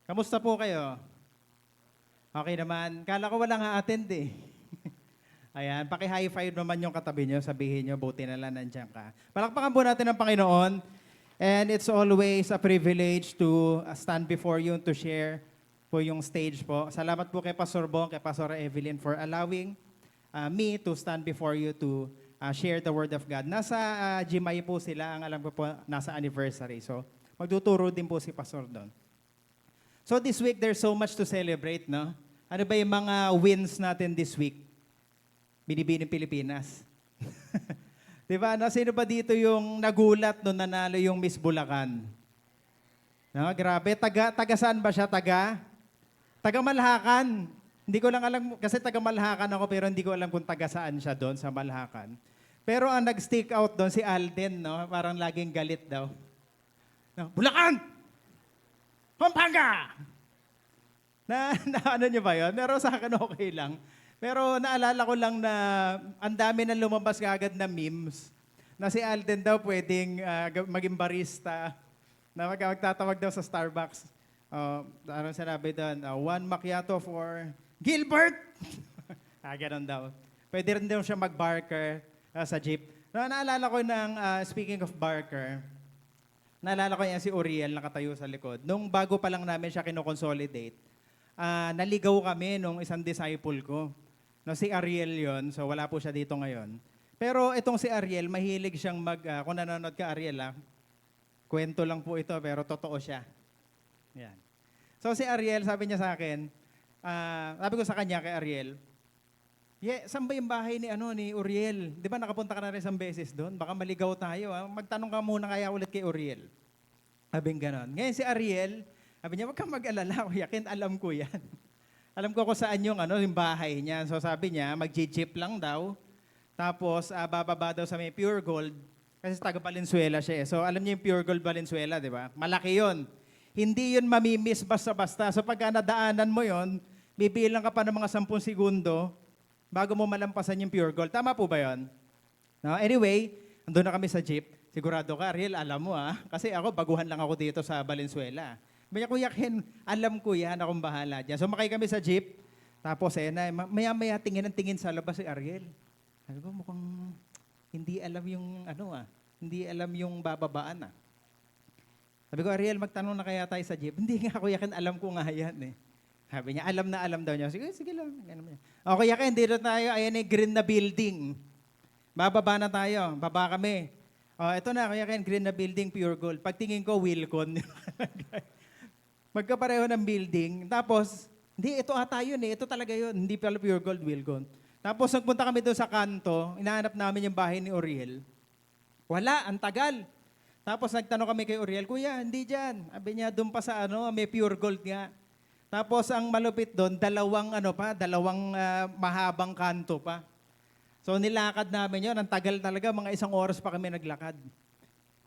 Kamusta po kayo? Okay naman. Kala ko walang a-attend eh. Ayan, paki-high five naman yung katabi nyo. Sabihin nyo, buti na lang nandiyan ka. Palakpakan po natin ang Panginoon. And it's always a privilege to stand before you and to share po yung stage po. Salamat po kay Pastor Bong, kay Pastor Evelyn for allowing me to stand before you to share the Word of God. Nasa Jimay po sila, ang alam ko po, nasa anniversary. So, magtuturo din po si Pastor doon. So this week, there's so much to celebrate, no? Ano ba yung mga wins natin this week? Binibining Pilipinas. Diba? No? Sino ba dito yung nagulat nung nanalo yung Miss Bulacan? No? Grabe. Taga saan ba siya? Taga Malhakan. Hindi ko lang alam, kasi taga Malhakan ako, pero hindi ko alam kung taga saan siya doon sa Malhakan. Pero ang nag-stick out doon, si Alden, no? Parang laging galit daw. No? Bulacan! Pampanga! Na ano niyo ba yun? Pero sa akin okay lang. Pero naalala ko lang na ang dami na lumabas agad na memes na si Alden daw pwedeng maging barista, na magtatawag daw sa Starbucks. Ano sinabi doon? One macchiato for Gilbert! Ganun daw. Pwede rin daw siya mag-barker sa jeep. Naalala ko ng, speaking of barker, naalala ko yan si Uriel nakatayo sa likod. Nung bago pa lang namin siya kinoconsolidate, naligaw kami nung isang disciple ko. No, si Ariel yon, so wala po siya dito ngayon. Pero itong si Ariel, mahilig siyang kung nanonood ka Ariel, kwento lang po ito pero totoo siya. Yan. So si Ariel, sabi niya sa akin, sabi ko sa kanya kay Ariel, saan ba yung bahay ni Uriel? Di ba nakapunta ka na rin isang beses doon? Baka maligaw tayo. Magtanong ka muna kaya ulit kay Uriel. Sabing ganon. Ngayon si Ariel, sabi niya, wag kang mag-alala, yakin alam ko yan. Alam ko kung saan yung bahay niya. So sabi niya, mag-jeep lang daw. Tapos bababa daw sa may Pure Gold. Kasi taga Valenzuela siya eh. So alam niya yung Pure Gold Valenzuela, di ba? Malaki yon. Hindi yun mamimiss basta-basta. So pagka nadaanan mo yon, bibilang ka pa ng mga 10 segundo bago mo malampasan yung Pure Gold. Tama po ba yon? No? Anyway, andun na kami sa jeep. Sigurado ka, Ariel, alam mo kasi ako, baguhan lang ako dito sa Valenzuela. Maya Kuya Ken, alam ko yan, akong bahala dyan. So makay kami sa jeep, tapos maya-maya tingin sa labas si Ariel. Sabi ko, mukhang hindi alam yung hindi alam yung bababaan Sabi ko, Ariel, magtanong na kaya tayo sa jeep. Hindi nga, Kuya Ken, alam ko nga yan eh. Sabi niya, alam na alam daw niya. Sige lang. O Kuya Ken, dito tayo, ayan green na building. Bababa na tayo, baba kami. Ito na, Kuya Ken, green na building, Pure Gold. Pagtingin ko, Wilcon. Magkapareho ng building. Tapos, hindi, ito ata yun eh. Ito talaga yun. Hindi pala Pure Gold, Wilcon. Tapos, nagpunta kami doon sa kanto. Inahanap namin yung bahay ni Uriel. Wala, ang tagal. Tapos, nagtanong kami kay Uriel, Kuya, hindi dyan. Sabi niya, doon pa sa may Pure Gold nga. Tapos, ang malupit doon, dalawang mahabang kanto pa. So, nilakad namin yun. Ang tagal talaga, mga 1 oras pa kami naglakad.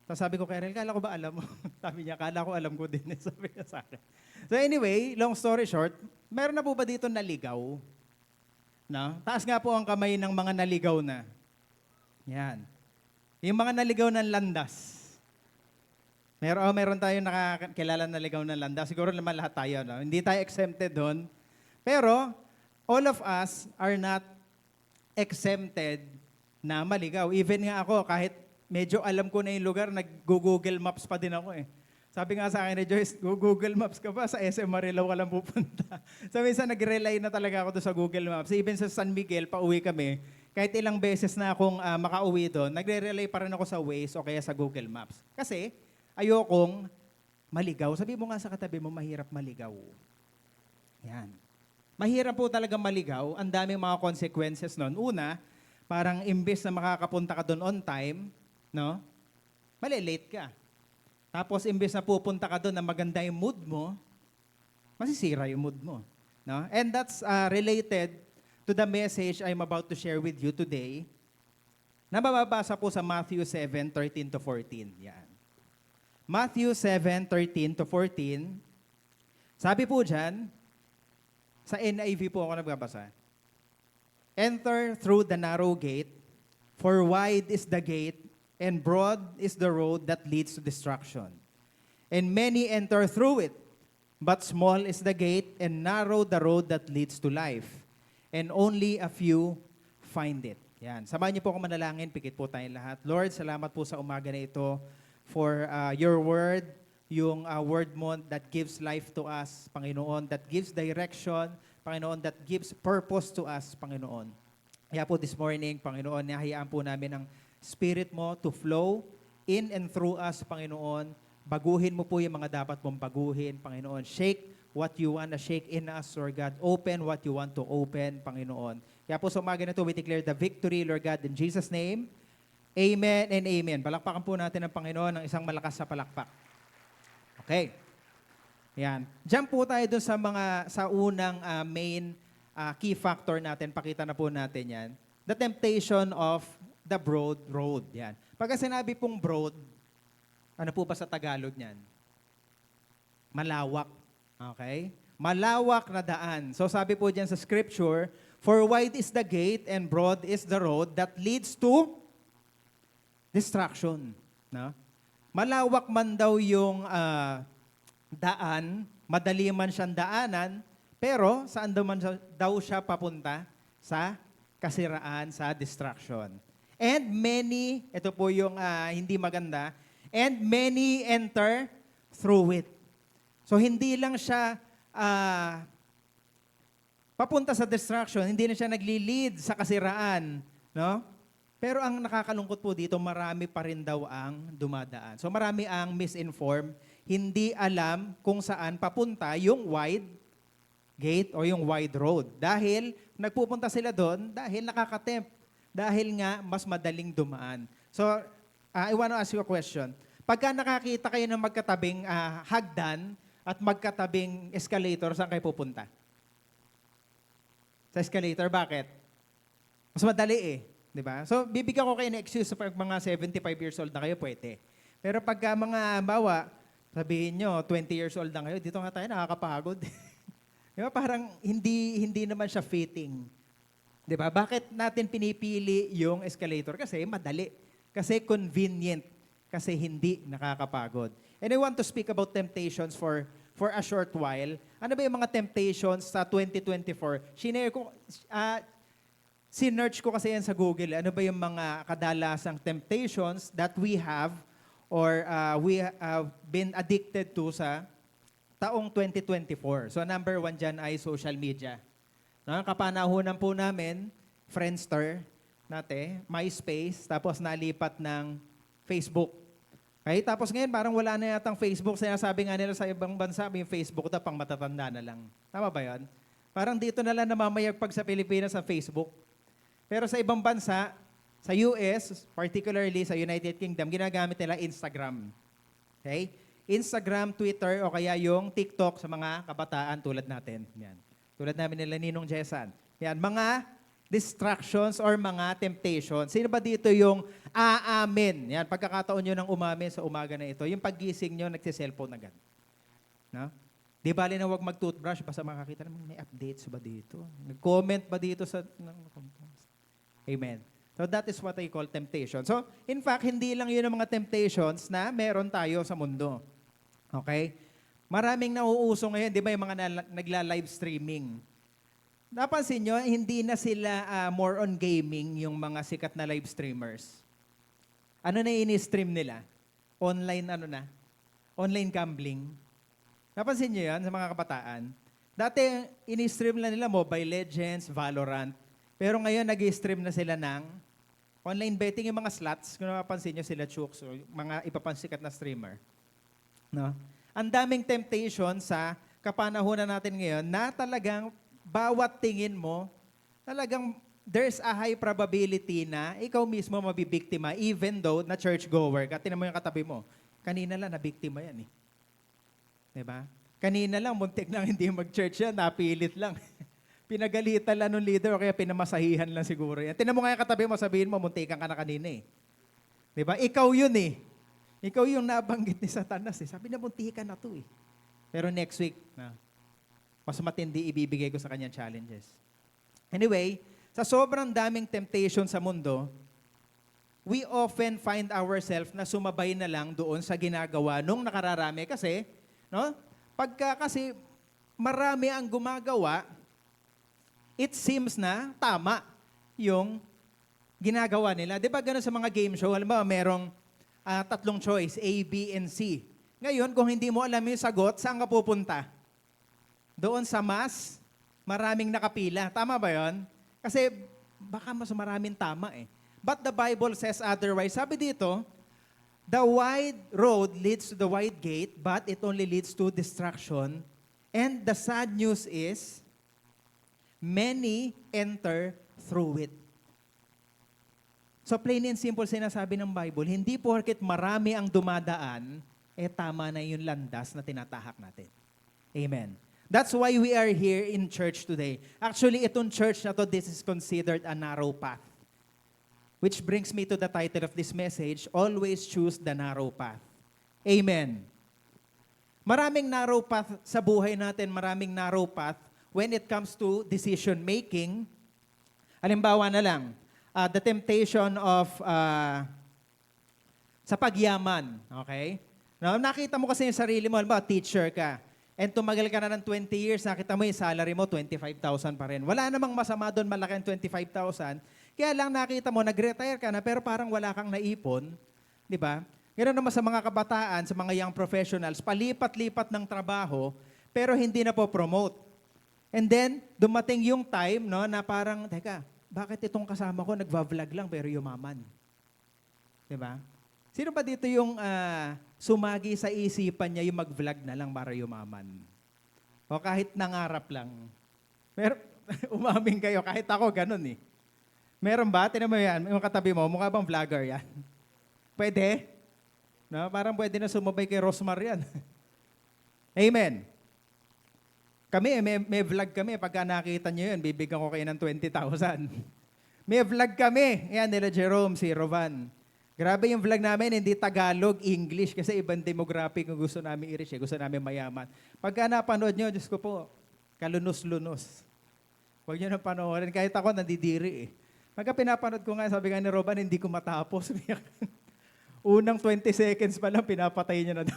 Tapos sabi ko kay Ariel, kala ko ba alam mo? Sabi niya, kala ko alam ko din. Sabi niya sa akin. So anyway, long story short, meron na po ba dito naligaw? No? Taas nga po ang kamay ng mga naligaw na. Yan. Yung mga naligaw ng landas. Meron tayong nakakilala na naligaw ng landas. Siguro naman lahat tayo. No? Hindi tayo exempted doon. Pero all of us are not exempted na maligaw. Even nga ako, kahit medyo alam ko na yung lugar, nag-Google Maps pa din ako eh. Sabi nga sa akin ni Joyce, Google Maps ka ba? Sa SM Marilao ka lang pupunta. So minsan nag-rely na talaga ako doon sa Google Maps. Even sa San Miguel, pauwi kami. Kahit ilang beses na akong makauwi doon, nagre-rely pa rin ako sa Waze o kaya sa Google Maps. Kasi ayokong maligaw. Sabi mo nga sa katabi mo, mahirap maligaw. Yan. Mahirap po talaga maligaw. Ang daming mga consequences nun. Una, parang imbes na makakapunta ka doon on time, no? Malilate ka. Tapos, imbes na pupunta ka doon na maganda yung mood mo, masisira yung mood mo. No? And that's related to the message I'm about to share with you today na mababasa po sa Matthew 7:13-14. Yan. Matthew 7:13-14. Sabi po dyan, sa NIV po ako nagbabasa, Enter through the narrow gate, for wide is the gate, and broad is the road that leads to destruction. And many enter through it. But small is the gate and narrow the road that leads to life, and only a few find it. Yan. Samahan niyo po ako manalangin, pikit po tayong lahat. Lord, salamat po sa umaga na ito for your word, yung word mo that gives life to us, Panginoon, that gives direction, Panginoon, that gives purpose to us, Panginoon. Kaya po this morning, Panginoon, nahayaan po namin ang Spirit mo to flow in and through us, Panginoon. Baguhin mo po yung mga dapat mong baguhin, Panginoon. Shake what you want to shake in us, Lord God. Open what you want to open, Panginoon. Kaya po sa umaga na ito, we declare the victory, Lord God, in Jesus' name. Amen and amen. Palakpakan po natin ang Panginoon ng isang malakas na palakpak. Okay. Yan. Jump po tayo dun sa unang main key factor natin. Pakita na po natin yan. The temptation of the broad road. Yan. Pagka sinabi pong broad, ano po ba sa Tagalog niyan? Malawak. Okay? Malawak na daan. So sabi po diyan sa scripture, for wide is the gate and broad is the road that leads to destruction. No? Malawak man daw yung daan, madali man siyang daanan, pero saan daw siya papunta? Sa kasiraan, sa destruction. And many, ito po yung hindi maganda, and many enter through it. So hindi lang siya papunta sa destruction, hindi na siya nagli-lead sa kasiraan, no? Pero ang nakakalungkot po dito, marami pa rin daw ang dumadaan. So marami ang misinformed, hindi alam kung saan papunta yung wide gate o yung wide road. Dahil nagpupunta sila doon dahil nakakatempt, dahil nga mas madaling dumaan. So I want to ask you a question. Pagka nakakita kayo ng magkatabing hagdan at magkatabing escalator, saan kayo pupunta? Sa escalator, bakit? Mas madali eh. Di ba? So, bibigyan ko kayo ng excuse pag mga 75 years old na kayo, pwede. Pero pagka mga bawa, sabihin nyo, 20 years old na kayo, dito nga tayo, nakakapagod. Di ba? Parang hindi naman siya fitting. Di ba? Bakit natin pinipili yung escalator? Kasi madali. Kasi convenient. Kasi hindi nakakapagod. And I want to speak about temptations for a short while. Ano ba yung mga temptations sa 2024? Sinearch ko kasi yan sa Google. Ano ba yung mga kadalasang temptations that we have or we have been addicted to sa taong 2024? So number one dyan ay social media. No, kapanahunan po namin, Friendster, MySpace, tapos nalipat ng Facebook. Okay? Tapos ngayon, parang wala na yatang Facebook. Sinasabi nga nila sa ibang bansa, yung Facebook na pang matatanda na lang. Tama ba yun? Parang dito na lang namamayagpag sa Pilipinas sa Facebook. Pero sa ibang bansa, sa US, particularly sa United Kingdom, ginagamit nila Instagram. Okay? Instagram, Twitter, o kaya yung TikTok sa mga kabataan tulad natin. Yan. Tulad namin nila Ninong Jesan. Yan, mga distractions or mga temptations. Sino ba dito yung aamin? Yan, pagkakataon nyo ng umamin sa umaga na ito, yung paggising nyo, nagsiselfone agad. No? Di bali na huwag mag-toothbrush, basta makakita naman, may updates ba dito? Nag-comment ba dito sa... Amen. So that is what I call temptation. So, in fact, hindi lang yun ang mga temptations na meron tayo sa mundo. Okay? Maraming nauuso ngayon, di ba yung mga nagla-live streaming? Napansin nyo, hindi na sila more on gaming yung mga sikat na live streamers. Ano na ini-stream nila? Online Online gambling. Napansin nyo yan sa mga kabataan? Dati, ini-stream na nila Mobile Legends, Valorant. Pero ngayon, nag-stream na sila ng online betting, yung mga slots. Kung napapansin nyo sila, Chooks, o mga iba pang sikat na streamer. No? Ang daming temptation sa kapanahunan natin ngayon na talagang bawat tingin mo, talagang there's a high probability na ikaw mismo mabibiktima even though na churchgoer. Tinan mo yung katabi mo. Kanina lang nabiktima yan eh. Diba? Kanina lang, muntik nang hindi mag-church yan, napilit lang. Pinagalitan lang ng leader o kaya pinamasahihan lang siguro yan. Tinan mo nga yung katabi mo, sabihin mo, muntikan ka na kanina eh. Diba? Ikaw yun eh. Ikaw yung nabanggit ni Satanas eh. Sabi na, muntikan na to eh. Pero next week, mas matindi ibibigay ko sa kanyang challenges. Anyway, sa sobrang daming temptation sa mundo, we often find ourselves na sumabay na lang doon sa ginagawa nung nakararami kasi, no? Pagka kasi marami ang gumagawa, it seems na tama yung ginagawa nila. Di ba ganun sa mga game show? Halimbawa, merong tatlong choice, A, B, and C. Ngayon, kung hindi mo alam yung sagot, saan ka pupunta? Doon sa mas maraming nakapila. Tama ba yon? Kasi baka mas maraming tama eh. But the Bible says otherwise. Sabi dito, the wide road leads to the wide gate, but it only leads to destruction. And the sad news is, many enter through it. So plain and simple sinasabi ng Bible, hindi porket marami ang dumadaan, tama na yung landas na tinatahak natin. Amen. That's why we are here in church today. Actually, itong church na to, this is considered a narrow path. Which brings me to the title of this message, Always Choose the Narrow Path. Amen. Maraming narrow path sa buhay natin, maraming narrow path when it comes to decision making. Halimbawa na lang, the temptation of sa pagyaman, okay? Now, nakita mo kasi yung sarili mo, halimbawa, teacher ka, and tumagal ka na ng 20 years, nakita mo yung salary mo, 25,000 pa rin. Wala namang masama doon, malaki ang 25,000. Kaya lang nakita mo, nag-retire ka na, pero parang wala kang naipon, di ba? Ganoon naman sa mga kabataan, sa mga young professionals, palipat-lipat ng trabaho, pero hindi na po promote. And then, dumating yung time, no, na parang, teka, bakit itong kasama ko nagva-vlog lang pero yumaman? Diba? Sino ba dito yung sumagi sa isipan niya yung mag-vlog na lang para yumaman? O kahit nangarap lang. Pero umamin kayo, kahit ako ganun eh. Meron ba? Tinan mo yan, yung katabi mo, mukha bang vlogger yan? Pwede? No? Parang pwede na sumabay kay Rosmar yan. Amen. Kami, may vlog kami. Pagka nakita nyo yun, bibigyan ko kayo ng 20,000. May vlog kami. Yan, nila Jerome, si Rovan. Grabe yung vlog namin, hindi Tagalog, English, kasi ibang demographic ang gusto namin i-reach. Gusto namin mayaman. Pagka napanood nyo, Diyos ko po, kalunos-lunos. Huwag nyo na panoorin. Kahit ako, nandidiri eh. Pagka pinapanood ko nga, sabi nga ni Rovan, hindi ko matapos. Unang 20 seconds pa lang, pinapatay nyo na daw.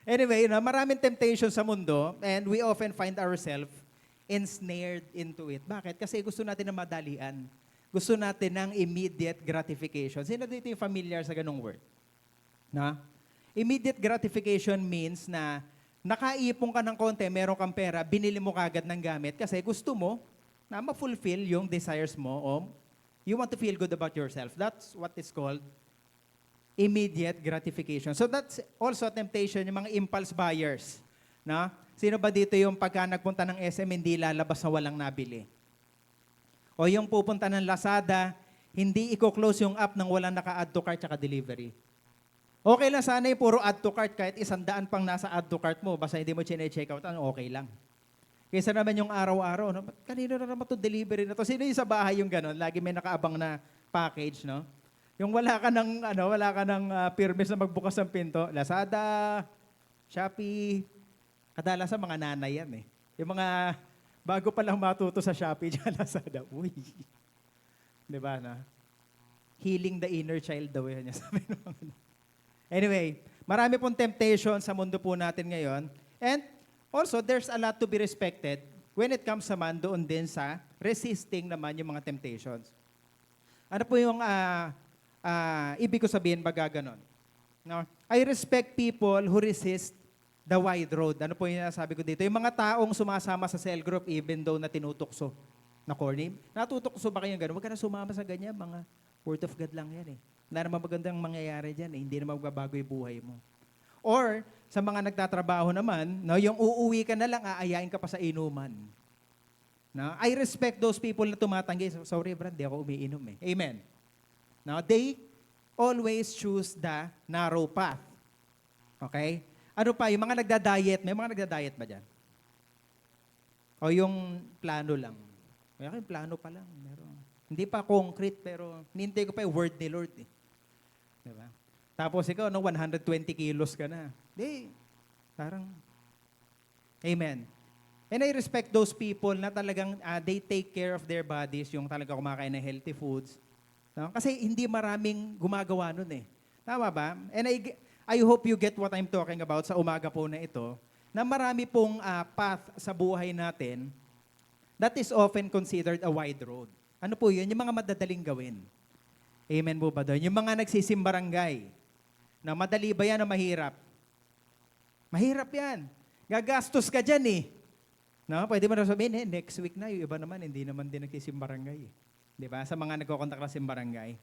Anyway, maraming temptation sa mundo and we often find ourselves ensnared into it. Bakit? Kasi gusto natin ng madalian. Gusto natin ng immediate gratification. Sino dito yung familiar sa ganung word? Na? Immediate gratification means na nakaipon ka ng konti, meron kang pera, binili mo kagad ng gamit kasi gusto mo na ma-fulfill yung desires mo o you want to feel good about yourself. That's what is called immediate gratification. So that's also a temptation, yung mga impulse buyers. No? Sino ba dito yung pagka nagpunta ng SM, hindi lalabas na walang nabili? O yung pupunta ng Lazada, hindi i-close yung app nang walang naka-add to cart at delivery. Okay lang sana yung puro add to cart, kahit 100 pang nasa add to cart mo, basta hindi mo chine-check out, okay lang. Kaysa naman yung araw-araw, no? Kanino na naman to delivery na to? Sino yung sa bahay yung gano'n? Lagi may nakaabang na package, no? Yung wala ka ng permis na magbukas ng pinto, Lazada, Shopee, kadalasan mga nanay yan eh. Yung mga bago pa lang matuto sa Shopee, dyan Lazada, uy. Di ba na? Healing the inner child daw yan. Sabi naman. Anyway, marami pong temptation sa mundo po natin ngayon. And also, there's a lot to be respected when it comes naman doon din sa resisting naman yung mga temptations. Ano po yung ibig ko sabihin baga ganon? No? I respect people who resist the wide road. Ano po yung sabi ko dito? Yung mga taong sumasama sa cell group even though na tinutukso. Na corny. Natutukso ba kayong gano'n? Huwag ka na sumama sa ganyan. Mga word of God lang yan eh. Wala naman magandang mangyayari dyan eh. Hindi naman magbabago yung buhay mo. Or, sa mga nagtatrabaho naman, no, yung uuwi ka na lang, aayain ka pa sa inuman. No? I respect those people na tumatanggi. Sorry, Brad, di ako umiinom eh. Amen. Now, they always choose the narrow path. Okay? Ano pa, yung mga nagda-diet, may mga nagda-diet ba dyan? O yung plano lang? May yung plano pa lang. Meron. Hindi pa concrete, pero nintay ko pa yung word ni Lord eh. Diba? Tapos ikaw, 120 kilos ka na. Di, parang, amen. And I respect those people na talagang they take care of their bodies, yung talaga kumakain ng healthy foods. No? Kasi hindi maraming gumagawa nun eh. Tama ba? And I hope you get what I'm talking about sa umaga po na ito, na marami pong path sa buhay natin that is often considered a wide road. Ano po yun? Yung mga madadaling gawin. Amen po ba doon? Yung mga nagsisimbarangay, na madali ba yan o mahirap? Mahirap yan. Gagastos ka dyan eh. No? Pwede mo na sabihin, next week na, yung iba naman, hindi naman din nagsisimbarangay. Di ba? Sa mga nagkokontak na simbarangay.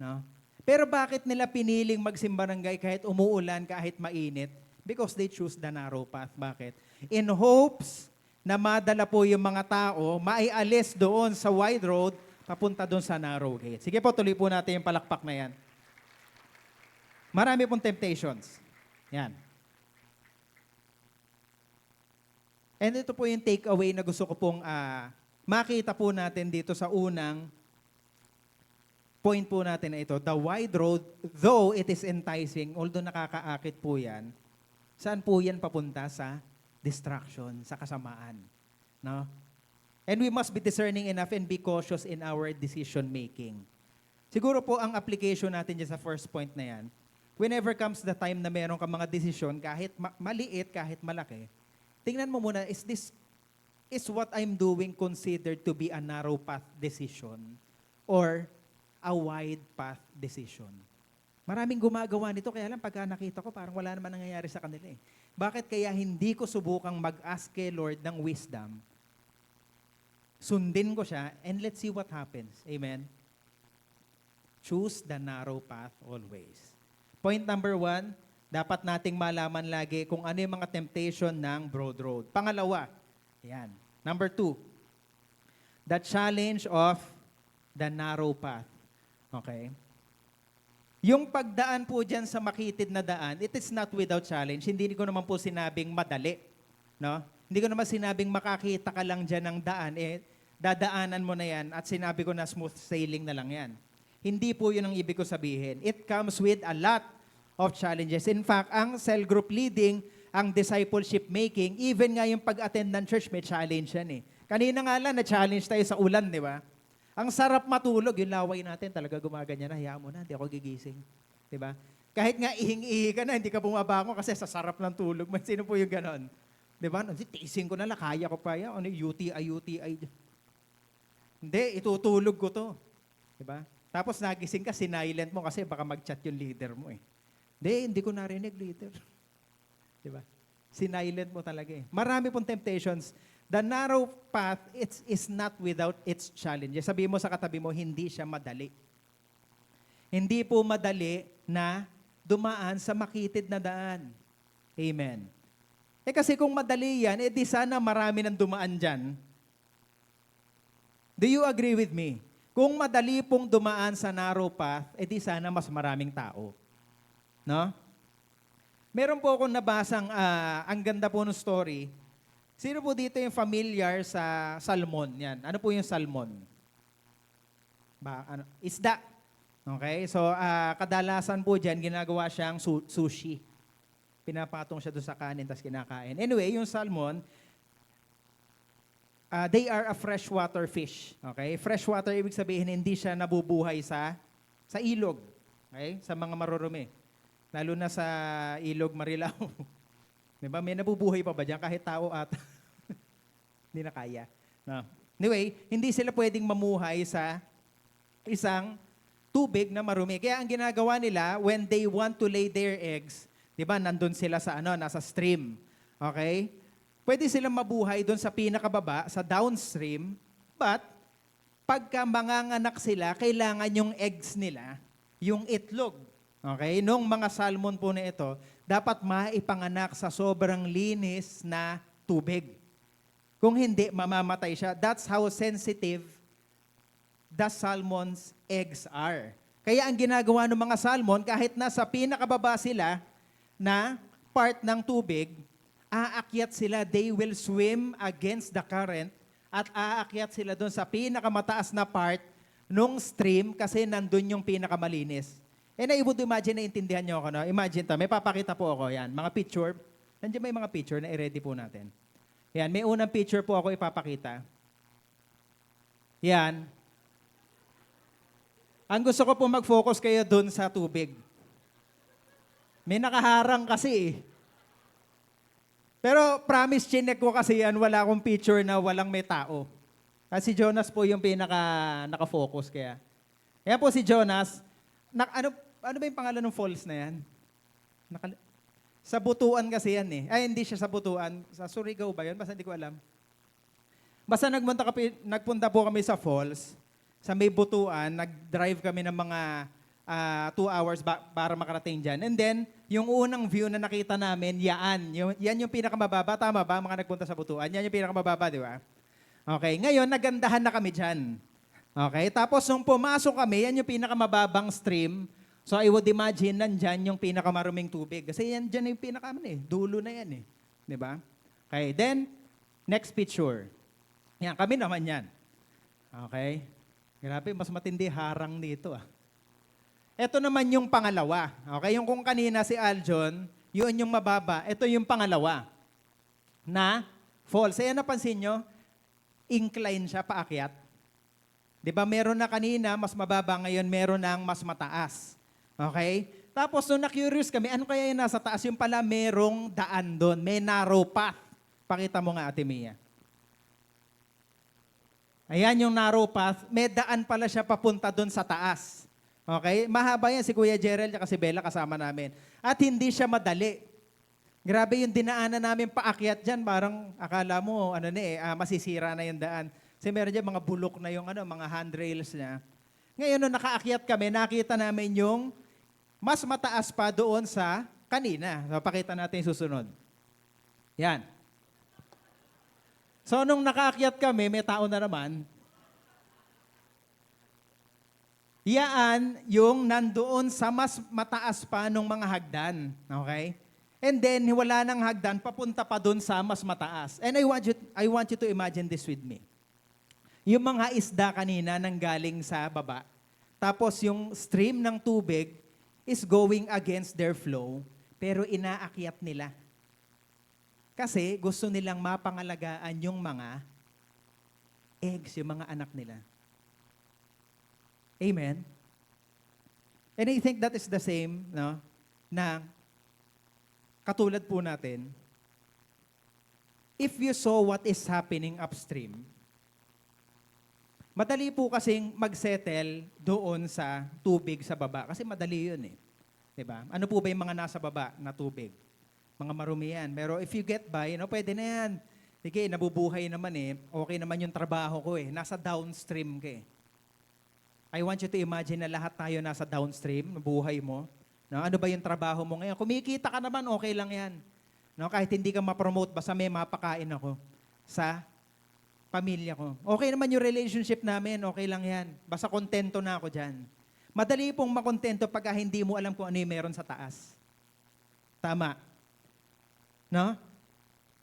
No? Pero bakit nila piniling magsimbarangay kahit umuulan, kahit mainit? Because they choose the narrow path. Bakit? In hopes na madala po yung mga tao, maialis doon sa wide road, papunta doon sa narrow gate. Sige po, tuloy po natin yung palakpak na yan. Marami pong temptations. Yan. And ito po yung takeaway na gusto ko pong makita po natin dito sa unang point po natin na ito. The wide road, though it is enticing, although nakakaakit po yan, saan po yan papunta? Sa distraction, sa kasamaan. No? And we must be discerning enough and be cautious in our decision making. Siguro po ang application natin dyan sa first point na yan, whenever comes the time na meron ka mga desisyon, kahit maliit, kahit malaki, tingnan mo muna, is what I'm doing considered to be a narrow path decision or a wide path decision? Maraming gumagawa nito, kaya lang pagka nakita ko, parang wala naman nangyayari sa kanila eh. Bakit kaya hindi ko subukang mag-ask kay Lord ng wisdom? Sundin ko siya, and let's see what happens. Amen? Choose the narrow path always. Point number 1, dapat nating malaman lagi kung ano yung mga temptation ng broad road. Pangalawa, yan. Number 2, the challenge of the narrow path. Okay? Yung pagdaan po dyan sa makitid na daan, it is not without challenge. Hindi ko naman po sinabing madali. No? Hindi ko naman sinabing makakita ka lang dyan ng daan, dadaanan mo na yan at sinabi ko na smooth sailing na lang yan. Hindi po yun ang ibig ko sabihin. It comes with a lot of challenges. In fact, ang cell group leading, ang discipleship making, even nga yung pag-attend ng church, may challenge yan eh. Kanina nga lang, na-challenge tayo sa ulan, di ba? Ang sarap matulog, yung laway natin talaga gumaganyan na, hayaan mo na, hindi ako gigising. Di ba? Kahit nga ihing-ihi ka na, hindi ka bumabangon kasi sa sarap ng tulog. May sino po yung ganon? Di ba? Tiising ko na lang, kaya ko pa yan. Ano, UTI. Hindi, itutulog ko to. Di ba? Tapos nagising ka, sinilent mo kasi baka mag-chat yung leader mo eh. Hindi ko narinig, leader. Di ba? Sinilent mo talaga eh. Marami pong temptations. The narrow path is not without its challenges. Sabihin mo sa katabi mo, hindi siya madali. Hindi po madali na dumaan sa makitid na daan. Amen. Kasi kung madali yan, di sana marami nang dumaan dyan. Do you agree with me? Kung madali pong dumaan sa narrow path, di sana mas maraming tao. No? Meron po akong nabasang, ang ganda po ng story. Sino po dito yung familiar sa salmon? Yan. Ano po yung salmon? Isda. Okay? So, kadalasan po dyan, ginagawa siyang sushi. Pinapatong siya doon sa kanin, tapos kinakain. Anyway, yung salmon, they are a freshwater fish. Okay? Freshwater, ibig sabihin, hindi siya nabubuhay sa ilog. Okay? Sa mga marurumi. Lalo na sa ilog Marilao. Diba? May nabubuhay pa ba dyan? Kahit tao at hindi na kaya. No. Anyway, hindi sila pwedeng mamuhay sa isang tubig na marumi. Kaya ang ginagawa nila, when they want to lay their eggs, di ba, nandun sila sa nasa stream. Okay? Pwede silang mabuhay doon sa pinakababa, sa downstream, but pagka manganganak sila, kailangan yung eggs nila, yung itlog. Okay? Nung mga salmon po na ito, dapat maipanganak sa sobrang linis na tubig. Kung hindi, mamamatay siya. That's how sensitive the salmon's eggs are. Kaya ang ginagawa ng mga salmon, kahit nasa pinakababa sila na part ng tubig, aakyat sila, they will swim against the current at aakyat sila doon sa pinakamataas na part nung stream kasi nandun yung pinakamalinis. And I would imagine na intindihan nyo ako, no? Imagine to, may papakita po ako, yan, mga picture. Nandiyan may mga picture na i-ready po natin. Yan, may unang picture po ako ipapakita. Yan. Ang gusto ko po mag-focus kayo dun sa tubig. May nakaharang kasi eh. Pero promise, chinek ko kasi yan, wala akong picture na walang may tao. At si Jonas po yung naka-focus kaya. Kaya po si Jonas, ano ba yung pangalan ng falls na yan? Sa Butuan kasi yan eh. Ay, hindi siya sa Butuan. Sa Surigao ba yun? Basta hindi ko alam. Basta nagpunta po kami sa falls, sa may Butuan, nag-drive kami ng mga 2 hours para makarating dyan. And then, yung unang view na nakita namin, yan yung pinakamababa. Tama ba, mga nagpunta sa Butuan? Yan yung pinakamababa, di ba? Okay, ngayon, nagandahan na kami dyan. Okay, tapos nung pumasok kami, yan yung pinakamababang stream. So I would imagine, nandyan yung pinakamaruming tubig. Kasi yan dyan yung dulo na yan eh. Di ba? Okay, then, next picture. Yan, kami naman yan. Okay? Grabe, mas matindi harang dito ah. Ito naman yung pangalawa. Okay, yung kung kanina si Aljon, yun yung mababa. Ito yung pangalawa na falls. Kaya napansin nyo, incline siya paakyat. Di ba meron na kanina, mas mababa, ngayon meron ng mas mataas. Okay? Tapos nung na-curious kami, ano kaya yung nasa taas? Yung pala merong daan doon, may narrow path. Pakita mo nga, Ate Mia. Ayan yung narrow path, may daan pala siya papunta doon sa taas. Okay? Mahaba yan si Kuya Gerald at si Bella kasama namin. At hindi siya madali. Grabe yung dinaanan namin paakyat dyan, parang akala mo masisira na yung daan. Kasi meron dyan mga bulok na yung mga handrails niya. Ngayon, nung nakaakyat kami, nakita namin yung mas mataas pa doon sa kanina. So, pakita natin yung susunod. Yan. So, nung nakaakyat kami, may tao na naman. Yan yung nandoon sa mas mataas pa nung mga hagdan. Okay? And then, wala nang hagdan, papunta pa doon sa mas mataas. And I want you to imagine this with me. Yung mga isda kanina nanggaling sa baba, tapos yung stream ng tubig is going against their flow, pero inaakyat nila. Kasi gusto nilang mapangalagaan yung mga eggs, yung mga anak nila. Amen? And I think that is the same, no? Na katulad po natin, if you saw what is happening upstream, madali po kasing mag-settle doon sa tubig sa baba. Kasi madali yun eh. Diba? Ano po ba yung mga nasa baba na tubig? Mga marumi yan. Pero if you get by, pwede na yan. Sige, nabubuhay naman eh. Okay naman yung trabaho ko eh. Nasa downstream ka eh. I want you to imagine na lahat tayo nasa downstream, buhay mo. No, ano ba yung trabaho mo ngayon? Kumikita ka naman, okay lang yan. No, kahit hindi ka ma-promote, basta may mapakain ako sa pamilya ko. Okay naman yung relationship namin, okay lang yan. Basta kontento na ako dyan. Madali pong makontento pag hindi mo alam kung ano yung meron sa taas. Tama. No?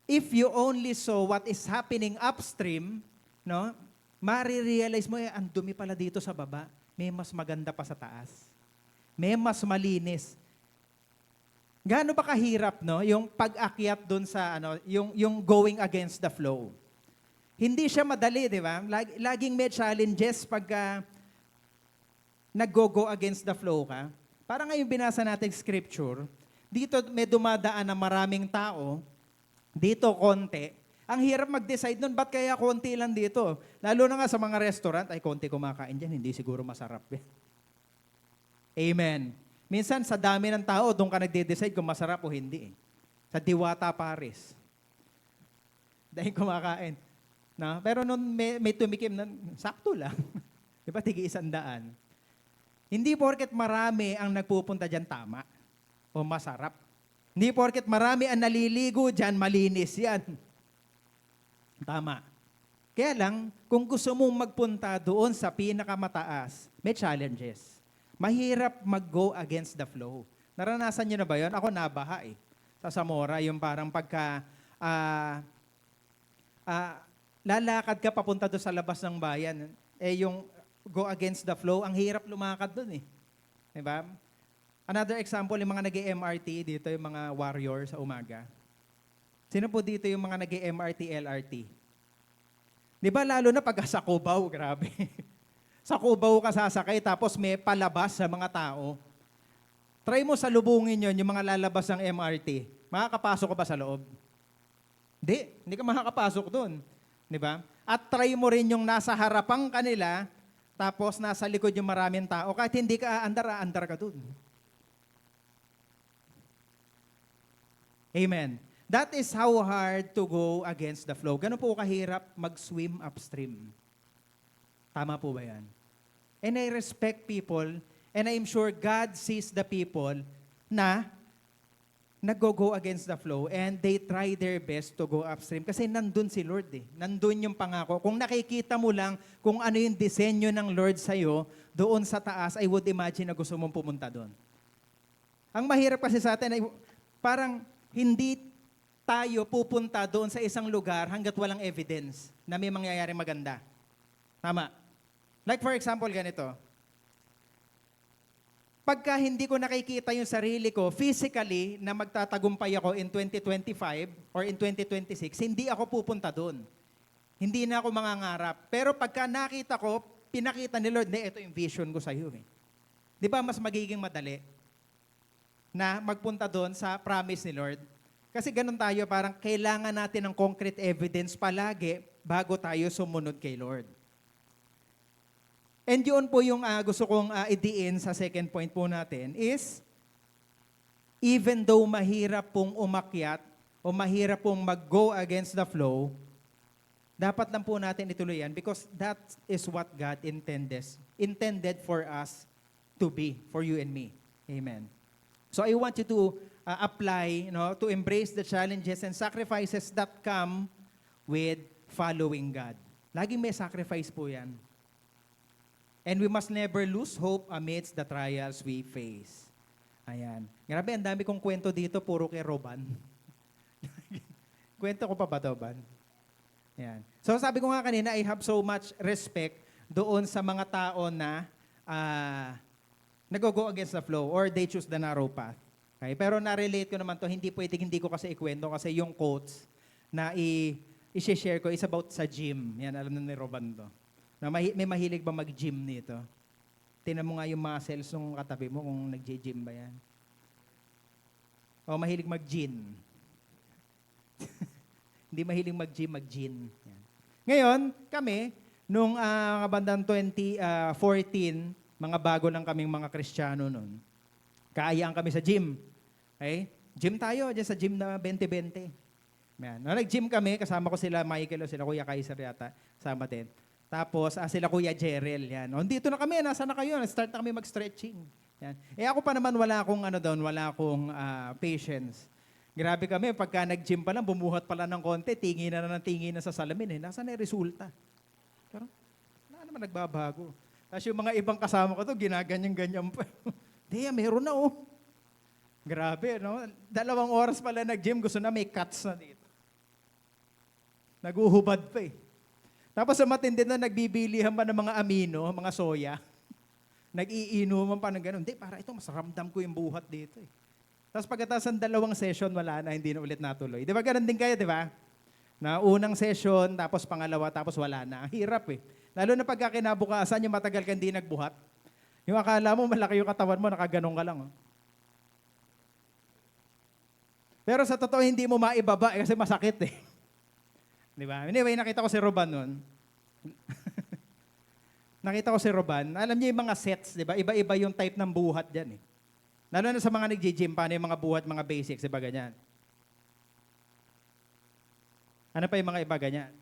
If you only saw what is happening upstream, no, marirealize mo, ang dumi pala dito sa baba. May mas maganda pa sa taas. May mas malinis. Gaano ba kahirap, no? Yung pag-akyat doon sa, yung going against the flow. Hindi siya madali, di ba? Laging may challenges pagka nag-go against the flow ka. Parang ngayon binasa natin scripture, dito may dumadaan na maraming tao, dito konti. Ang hirap mag-decide nun, ba't kaya konti lang dito? Lalo na nga sa mga restaurant, ay konti kumakain dyan, hindi siguro masarap. Amen. Minsan sa dami ng tao, doon ka nagde-decide kung masarap o hindi. Sa Diwata, Paris. Dahil kumakain. No? Pero nung may tumikim na, sakto lang. Di ba, tig-100. Hindi porket marami ang nagpupunta dyan tama o masarap. Hindi porket marami ang naliligo dyan, malinis yan. Tama. Kaya lang, kung gusto mong magpunta doon sa pinakamataas, may challenges. Mahirap mag-go against the flow. Naranasan nyo na ba yun? Ako nabaha eh. Sa Zamora, yung parang pagka lalakad ka papunta doon sa labas ng bayan, yung go against the flow, ang hirap lumakad doon eh. Diba? Another example, yung mga nag-MRT dito, yung mga warrior sa umaga. Sino po dito yung mga nag-MRT, LRT? Di ba lalo na pag sa Cubao, grabe. Sa Cubao ka sasakay, tapos may palabas sa mga tao. Try mo salubungin yon yung mga lalabas ng MRT. Makakapasok ka ba sa loob? Hindi ka makakapasok doon. Di ba? At try mo rin yung nasa harapang kanila, tapos nasa likod yung maraming tao. Kahit hindi ka aandar ka doon. Amen. That is how hard to go against the flow. Ganun po kahirap mag-swim upstream. Tama po ba yan? And I respect people, and I'm sure God sees the people na nag-go against the flow and they try their best to go upstream. Kasi nandun si Lord eh. Nandun yung pangako. Kung nakikita mo lang kung ano yung disenyo ng Lord sa'yo, doon sa taas, I would imagine na gusto mong pumunta doon. Ang mahirap kasi sa atin ay parang hindi tayo pupunta doon sa isang lugar hanggat walang evidence na may mangyayari maganda. Tama. Like for example, ganito. Pagka hindi ko nakikita yung sarili ko physically na magtatagumpay ako in 2025 or in 2026, hindi ako pupunta doon. Hindi na ako mangangarap. Pero pagka nakita ko, pinakita ni Lord, ito yung vision ko sa iyo. Eh. Di ba mas magiging madali na magpunta doon sa promise ni Lord? Kasi ganun tayo, parang kailangan natin ng concrete evidence palagi bago tayo sumunod kay Lord. And yun po yung gusto kong idiin sa second point po natin is, even though mahirap pong umakyat o mahirap pong mag-go against the flow, dapat lang po natin ituloy yan because that is what God intended for us to be, for you and me. Amen. So I want you to apply, to embrace the challenges and sacrifices that come with following God. Laging may sacrifice po yan. And we must never lose hope amidst the trials we face. Ayan. Grabe, ang dami kong kwento dito, puro kay Roban. Kwento ko pa ba ito, Ban? Ayan. So sabi ko nga kanina, I have so much respect doon sa mga tao na nag-go against the flow or they choose the narrow path. Okay? Pero na-relate ko naman to, hindi ko kasi ikwento kasi yung quotes na i-share ko is about sa gym. Yan, alam na ni Roban to. Na may mahilig ba mag-gym nito? Tingnan mo nga yung muscles ng katabi mo kung nag-gym ba yan. O mahilig mag-gym. Hindi mahilig mag-gym, mag-gym. Yan. Ngayon, kami, nung bandang 2014, mga bago lang kaming mga Kristiyano noon, kaayaan kami sa gym. Okay? Gym tayo, dyan sa gym na 2020. Yan. Nag-gym kami, kasama ko sila Michael o sila Kuya Kaiser yata, sama din. Tapos, sila Kuya Jerel, yan. O, dito na kami, nasa na kayo? Start na kami mag-stretching. Yan. Ako pa naman, wala akong patience. Grabe kami, pagka nag-gym pa lang, bumuhat pala ng konti, tingin na ng tingin na sa salamin. Nasaan na yung resulta? Pero, wala naman nagbabago. Tapos yung mga ibang kasama ko to, ginaganyan-ganyan pa. Di, meron na oh. Grabe, no? 2 oras pala nag-gym, gusto na may cuts na dito. Naguhubad pa eh. Tapos sa matindi na nagbibilihan pa ng mga amino, mga soya. Nag-iinuman pa ng gano'n. Hindi, para ito, mas ramdam ko yung buhat dito eh. Tapos pagkatapos ng 2 session, wala na, hindi na ulit natuloy. Di ba ganun din kayo, di ba? Na unang session, tapos pangalawa, tapos wala na. Hirap eh. Lalo na pagka kinabukasan, yung matagal ka hindi nagbuhat. Yung akala mo, malaki yung katawan mo, nakaganong ka lang. Oh. Pero sa totoo, hindi mo maibaba eh, kasi masakit eh. Di ba? Anyway, nakita ko si Roban noon. Nakita ko si Roban. Alam niyo yung mga sets, di ba? Iba-iba yung type ng buhat dyan eh. Lalo na sa mga nag-gym, paano yung mga buhat, mga basics, di ba ganyan? Ano pa yung mga iba ganyan?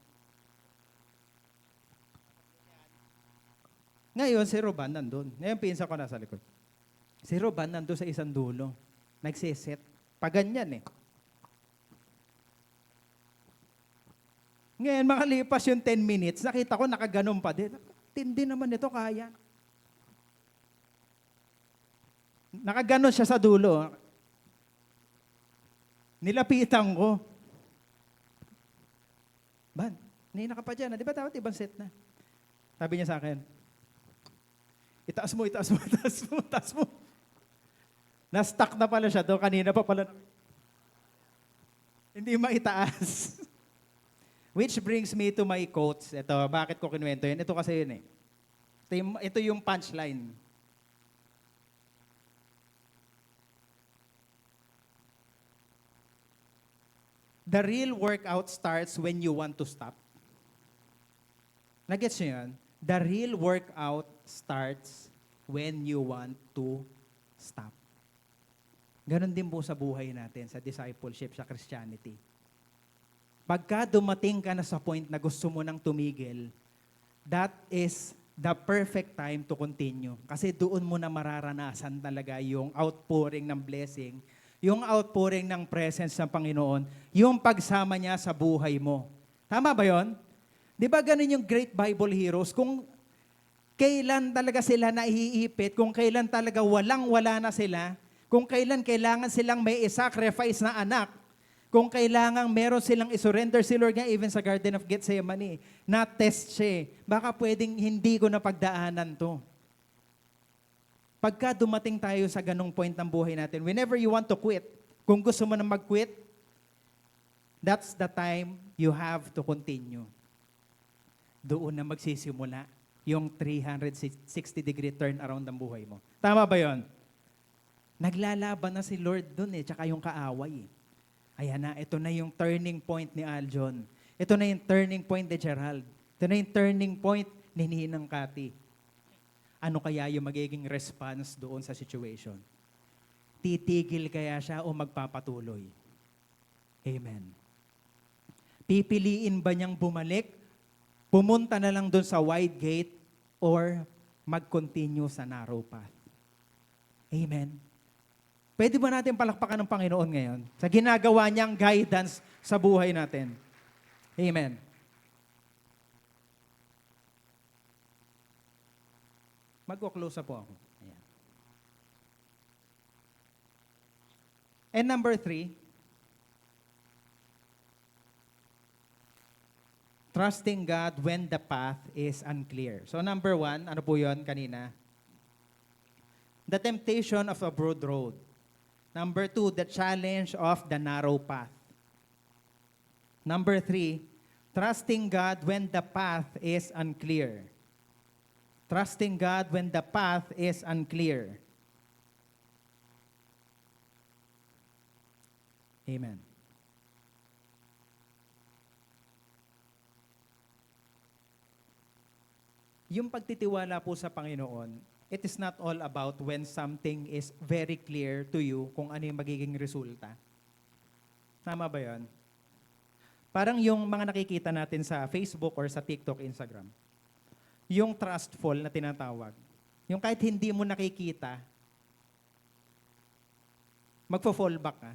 Ngayon, si Roban nandun. Ngayon, pinsa ko nasa likod. Si Roban nandun sa isang dulo. Nagsiset. Paganyan eh. Ngayon, makalipas yung 10 minutes, nakita ko nakaganon pa din. Tindi naman ito, kaya. Nakaganon siya sa dulo. Nilapitan ko. Ban, nina ka pa dyan. Di ba dapat ibang set na? Sabi niya sa akin, itaas mo, itaas mo, itaas mo, itaas mo. Na-stuck na pala siya doon. Kanina pa pala. Hindi maitaas. Which brings me to my quotes. Ito, bakit ko kinuwento yun? Ito kasi yun eh. Ito yung punchline. The real workout starts when you want to stop. Nagets nyo yun? The real workout starts when you want to stop. Ganon din po sa buhay natin, sa discipleship, sa Christianity. Pagka dumating ka na sa point na gusto mo nang tumigil, that is the perfect time to continue. Kasi doon mo na mararanasan talaga yung outpouring ng blessing, yung outpouring ng presence ng Panginoon, yung pagsama niya sa buhay mo. Tama ba yon? Di ba ganun yung great Bible heroes? Kung kailan talaga sila naiipit, kung kailan talaga walang-wala na sila, kung kailan kailangan silang may i-sacrifice na anak, kung kailangan meron silang isurrender si Lord nga even sa Garden of Gethsemane, na-test siya. Baka pwedeng hindi ko napagdaanan to. Pagka dumating tayo sa ganong point ng buhay natin, whenever you want to quit, kung gusto mo na mag-quit, that's the time you have to continue. Doon na magsisimula yung 360-degree turn around ng buhay mo. Tama ba yon? Naglalaban na si Lord doon tsaka yung kaaway. Ayan na, ito na yung turning point ni Aljon. Ito na yung turning point ni Gerald. Ito na yung turning point ni Ninang Cathy. Ano kaya yung magiging response doon sa situation? Titigil kaya siya o magpapatuloy? Amen. Pipiliin ba niyang bumalik, pumunta na lang doon sa wide gate, or mag-continue sa narrow path? Amen. Pwede ba natin palakpakan ng Panginoon ngayon sa ginagawa niyang guidance sa buhay natin? Amen. Magko-close po ako. Ayan. And number 3, trusting God when the path is unclear. So number 1, ano po yun kanina? The temptation of a broad road. Number 2, the challenge of the narrow path. Number 3, trusting God when the path is unclear. Trusting God when the path is unclear. Amen. Yung pagtitiwala po sa Panginoon, it is not all about when something is very clear to you kung ano yung magiging resulta. Tama ba yun? Parang yung mga nakikita natin sa Facebook or sa TikTok, Instagram. Yung trustful na tinatawag. Yung kahit hindi mo nakikita, magfo-fall back ka.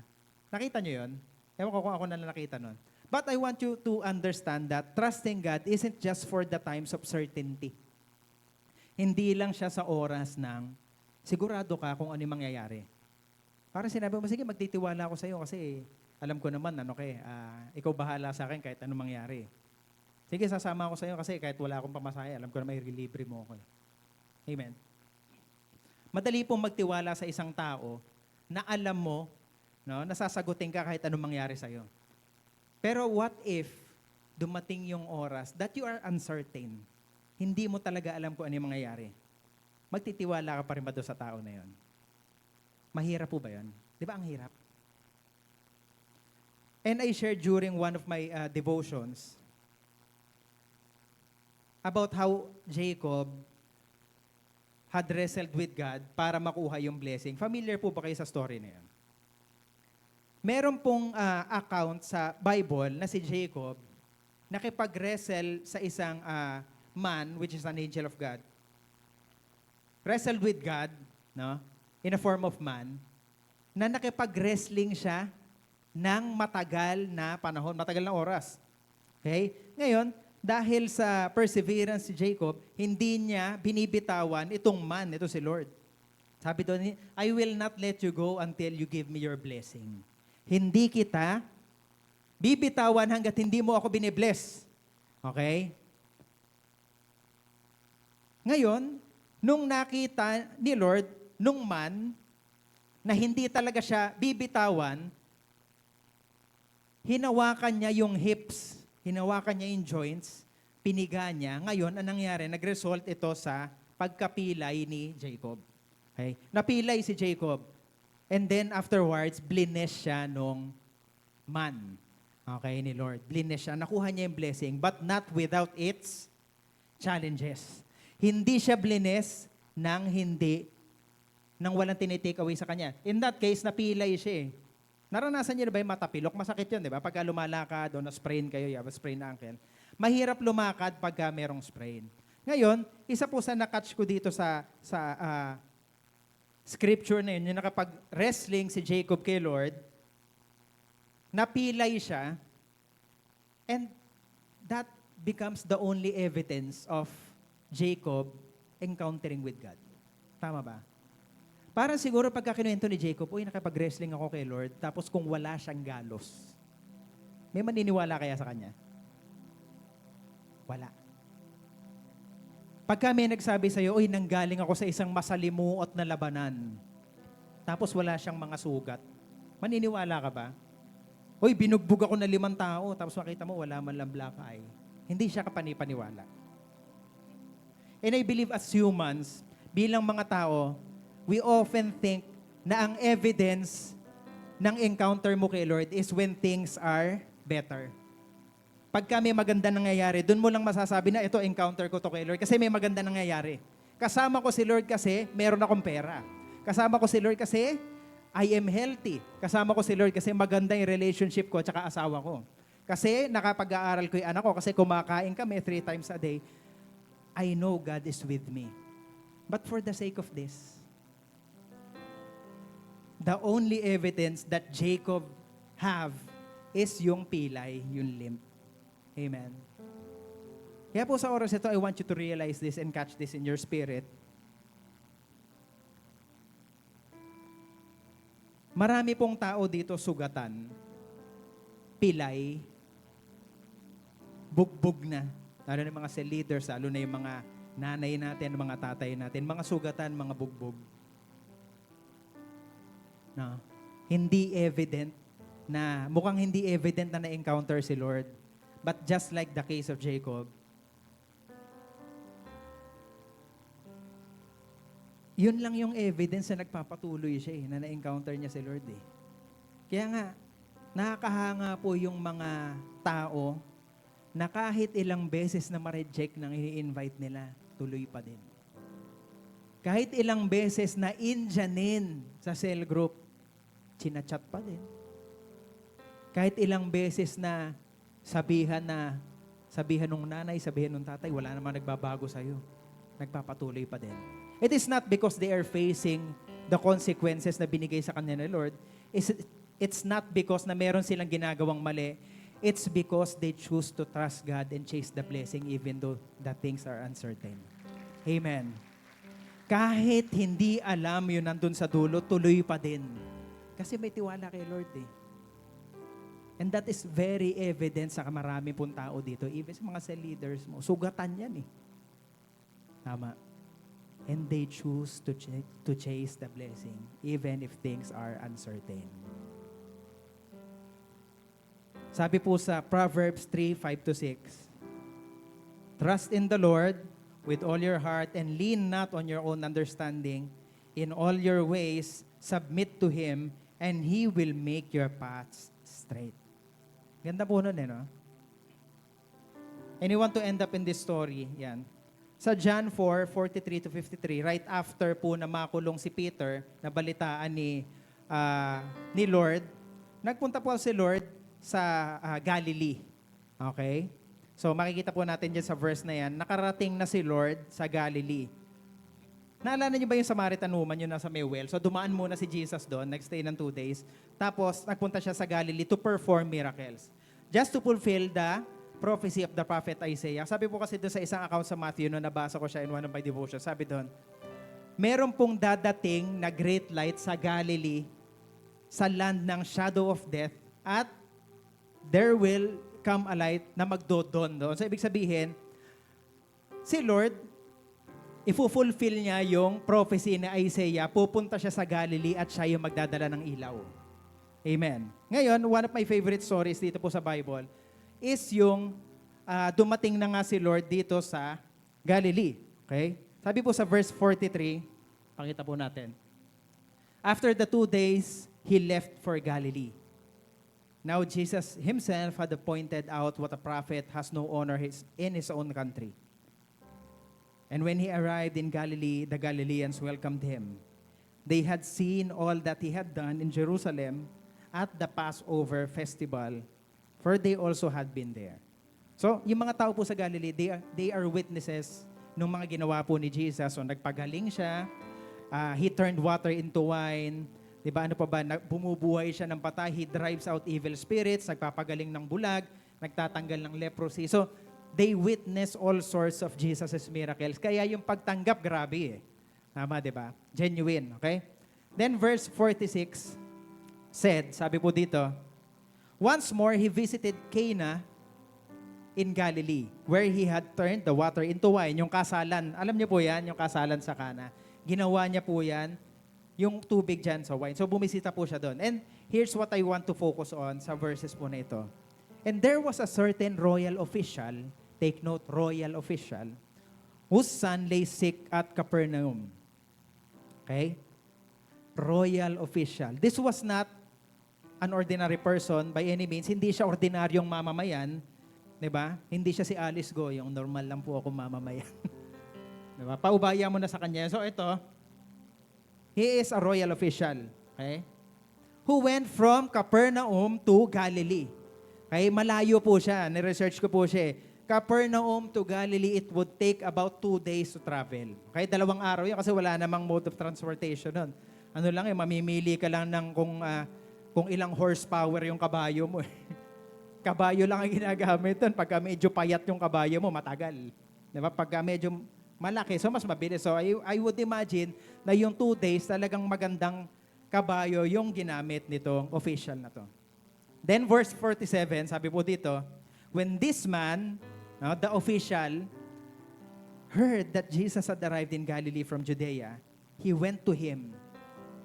Nakita nyo yun? Ewan ko kung ako na nakita nun. But I want you to understand that trusting God isn't just for the times of certainty. Hindi lang siya sa oras ng sigurado ka kung ano yung mangyayari. Para sinabi mo, sige, magtitiwala ako sa iyo kasi alam ko naman, ikaw bahala sa akin kahit anong mangyari. Sige, sasama ako sa iyo kasi kahit wala akong pamasahe, alam ko na may libre mo ako. Amen. Madali pong magtiwala sa isang tao na alam mo, no, nasasagutin ka kahit anong mangyari sa iyo. Pero what if dumating yung oras that you are uncertain? Hindi mo talaga alam kung ano yung mangyayari. Magtitiwala ka pa rin ba doon sa tao na yon? Mahirap po ba yun? Di ba ang hirap? And I shared during one of my devotions about how Jacob had wrestled with God para makuha yung blessing. Familiar po ba kayo sa story na yan? Meron pong account sa Bible na si Jacob nakipag-wrestle sa isang man, which is an angel of God. Wrestled with God, no, in a form of man, na nakipag-wrestling siya ng matagal na panahon, matagal na oras. Okay? Ngayon, dahil sa perseverance si Jacob, hindi niya binibitawan itong man, ito si Lord. Sabi doon, I will not let you go until you give me your blessing. Hindi kita bibitawan hanggat hindi mo ako binibless. Okay? Ngayon, nung nakita ni Lord, nung man, na hindi talaga siya bibitawan, hinawakan niya yung hips, hinawakan niya yung joints, piniga niya. Ngayon, anong nangyari? Nag-result ito sa pagkapilay ni Jacob. Okay? Napilay si Jacob. And then afterwards, blines siya nung man. Okay, ni Lord. Blines siya. Nakuha niya yung blessing, but not without its challenges. Hindi siya blines nang walang tinitake away sa kanya. In that case, napilay siya eh. Naranasan niyo na ba yung matapilok? Masakit yun, di ba? Pagka lumalakad o na-sprain kayo, you have a sprain ankle. Mahirap lumakad pagka merong sprain. Ngayon, isa po sa na-catch ko dito sa scripture na yun, yung nakapag-wrestling si Jacob kay Lord, napilay siya, and that becomes the only evidence of Jacob encountering with God. Tama ba? Parang siguro pagka kinuwento ni Jacob, uy, nakapag-wrestling ako kay Lord, tapos kung wala siyang galos, may maniniwala kaya sa kanya? Wala. Pagka may nagsabi sa'yo, uy, nanggaling ako sa isang masalimuot na labanan, tapos wala siyang mga sugat, maniniwala ka ba? Uy, binugbog ako na 5 tao, tapos makita mo, wala man lang black eye. Hindi siya kapanipaniwala. And I believe as humans, bilang mga tao, we often think na ang evidence ng encounter mo kay Lord is when things are better. Pagka may maganda nangyayari, doon mo lang masasabi na ito, encounter ko to kay Lord kasi may maganda nangyayari. Kasama ko si Lord kasi meron akong pera. Kasama ko si Lord kasi I am healthy. Kasama ko si Lord kasi maganda yung relationship ko at saka asawa ko. Kasi nakapag-aaral ko yung anak ko kasi kumakain kami 3 times a day. I know God is with me. But for the sake of this, the only evidence that Jacob have is yung pilay, yung limp. Amen. Kaya po sa oras ito, I want you to realize this and catch this in your spirit. Marami pong tao dito sugatan, pilay, bugbog na. Lalo na yung mga cell leaders, lalo na yung mga nanay natin, mga tatay natin, mga sugatan, mga bugbog. No. Hindi evident na, mukhang hindi evident na na-encounter si Lord. But just like the case of Jacob, yun lang yung evidence na nagpapatuloy siya na na-encounter niya si Lord eh. Kaya nga, nakakahanga po yung mga tao na kahit ilang beses na ma-reject nang i-invite nila, tuloy pa din. Kahit ilang beses na indyanin sa cell group, chinachat pa din. Kahit ilang beses na sabihan nung nanay, sabihan nung tatay, wala namang nagbabago sa'yo. Nagpapatuloy pa din. It is not because they are facing the consequences na binigay sa kanila ni Lord. It's not because na meron silang ginagawang mali. It's because they choose to trust God and chase the blessing even though the things are uncertain. Amen. Kahit hindi alam yun nandun sa dulo, tuloy pa din. Kasi may tiwala kay Lord eh. And that is very evident sa marami pong tao dito. Even sa mga cell leaders mo. Sugatan yan eh. Tama. And they choose to chase the blessing even if things are uncertain. Sabi po sa Proverbs 3:5-6, trust in the Lord with all your heart and lean not on your own understanding. In all your ways, submit to Him and He will make your paths straight. Ganda po nun no? And you want to end up in this story, yan. Sa John 4:43-53, right after po na makulong si Peter, na balitaan ni Lord, nagpunta po si Lord sa Galilee. Okay? So makikita po natin dyan sa verse na yan, nakarating na si Lord sa Galilee. Naalala niyo ba yung Samaritan woman, yung nasa may well? So dumaan muna si Jesus doon, nagstay ng 2 days. Tapos nagpunta siya sa Galilee to perform miracles. Just to fulfill the prophecy of the prophet Isaiah. Sabi po kasi doon sa isang account sa Matthew, no, nabasa ko siya in one of my devotions, sabi doon, meron pong dadating na great light sa Galilee, sa land ng shadow of death, at there will come a light na magdodon doon. So ibig sabihin, si Lord, ifulfill niya yung prophecy ni Isaiah, pupunta siya sa Galilee at siya yung magdadala ng ilaw. Amen. Ngayon, one of my favorite stories dito po sa Bible is yung dumating na nga si Lord dito sa Galilee. Okay? Sabi po sa verse 43, pakita po natin. After the 2 days, He left for Galilee. Now Jesus himself had pointed out what a prophet has no honor in his own country. And when he arrived in Galilee, the Galileans welcomed him. They had seen all that he had done in Jerusalem at the Passover festival, for they also had been there. So, yung mga tao po sa Galilee, they are witnesses ng mga ginawa po ni Jesus. So, nagpagaling siya, he turned water into wine, di ba, ano pa ba, bumubuhay siya ng patay, he drives out evil spirits, nagpapagaling ng bulag, nagtatanggal ng leprosy. So, they witness all sorts of Jesus' miracles. Kaya yung pagtanggap, grabe eh. Tama, di ba? Genuine, okay? Then verse 46 said, sabi po dito, once more, he visited Cana in Galilee, where he had turned the water into wine. Yung kasalan, alam niyo po yan, yung kasalan sa Cana. Ginawa niya po yan, yung tubig dyan sa wine. So bumisita po siya doon. And here's what I want to focus on sa verses po na ito. And there was a certain royal official, take note, royal official, whose son lay sick at Capernaum. Okay? Royal official. This was not an ordinary person by any means. Hindi siya ordinaryong mamamayan. Diba? Hindi siya si Alice Go, yung normal lang po ako mamamayan. Diba? Paubaya mo na sa kanya. So ito, he is a royal official. Okay? Who went from Capernaum to Galilee. Okay? Malayo po siya. Ni-research ko po siya. Capernaum to Galilee, it would take about 2 days to travel. Okay? 2 araw yun kasi wala namang mode of transportation nun. Ano lang mamimili ka lang ng kung ilang horsepower yung kabayo mo. Kabayo lang ang ginagamit doon. Pagka medyo payat yung kabayo mo, matagal. Diba? Pagka medyo malaki, so mas mabilis. So I would imagine na yung 2 days talagang magandang kabayo yung ginamit nitong official na to. Then verse 47, sabi po dito, when this man, the official, heard that Jesus had arrived in Galilee from Judea, he went to him.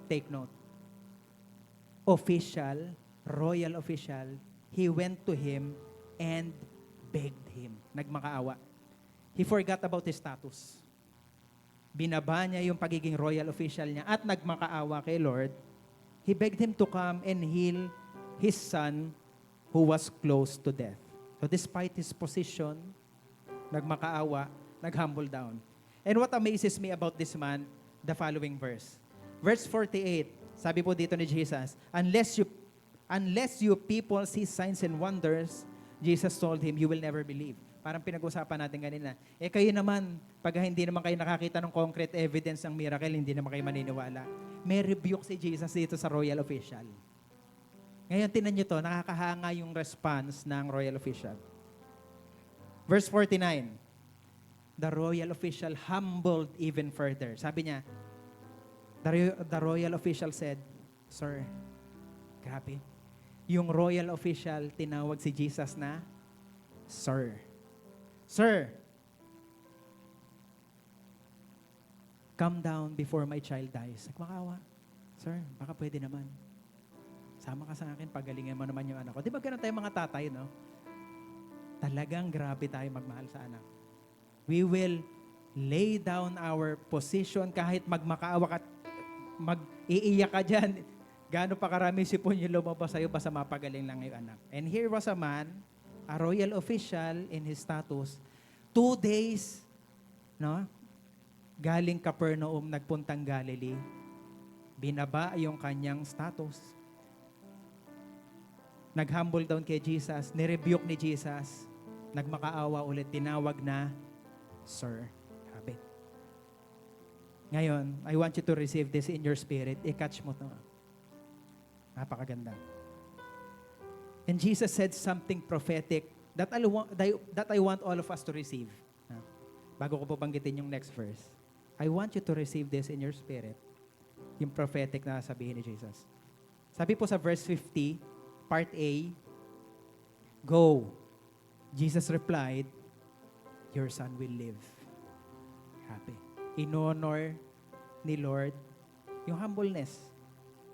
Take note. Official, royal official, he went to him and begged him. Nagmakaawa. He forgot about his status. Binaba niya yung pagiging royal official niya at nagmakaawa kay Lord. He begged him to come and heal his son who was close to death. So despite his position, nagmakaawa, naghumble down. And what amazes me about this man, the following verse. Verse 48, sabi po dito ni Jesus, unless you people see signs and wonders, Jesus told him, you will never believe. Parang pinag-usapan natin kanina. Kayo naman, pag hindi naman kayo nakakita ng concrete evidence ng miracle, hindi naman kayo maniniwala. May rebuke si Jesus dito sa royal official. Ngayon, tinan nyo to, nakakahanga yung response ng royal official. Verse 49, the royal official humbled even further. Sabi niya, the royal official said, Sir, grabe. Yung royal official, tinawag si Jesus na, Sir. Sir, come down before my child dies. Nagmakaawa. Sir, baka pwede naman. Sama ka sa akin, pagalingan mo naman yung anak ko. Di ba ganun tayo mga tatay, no? Talagang grabe tayo magmahal sa anak. We will lay down our position kahit magmakaawa ka, mag-iiyak ka dyan. Gaano pa karami sipon yung lumabas sa'yo, basta mapagaling lang yung anak. And here was a man, a royal official in his status, 2 days, no? Galing Capernaum, nagpuntang Galilee. Binaba yung kanyang status. Nag-humble down kay Jesus, nirebuke ni Jesus, nagmakaawa ulit, tinawag na, Sir. Grabe. Ngayon, I want you to receive this in your spirit. I-catch mo to. Napakaganda. And Jesus said something prophetic that I want all of us to receive. Bago ko po banggitin yung next verse. I want you to receive this in your spirit. Yung prophetic na sabihin ni Jesus. Sabi po sa verse 50, Part A, go. Jesus replied, your son will live. Happy. In-honor ni Lord yung humbleness,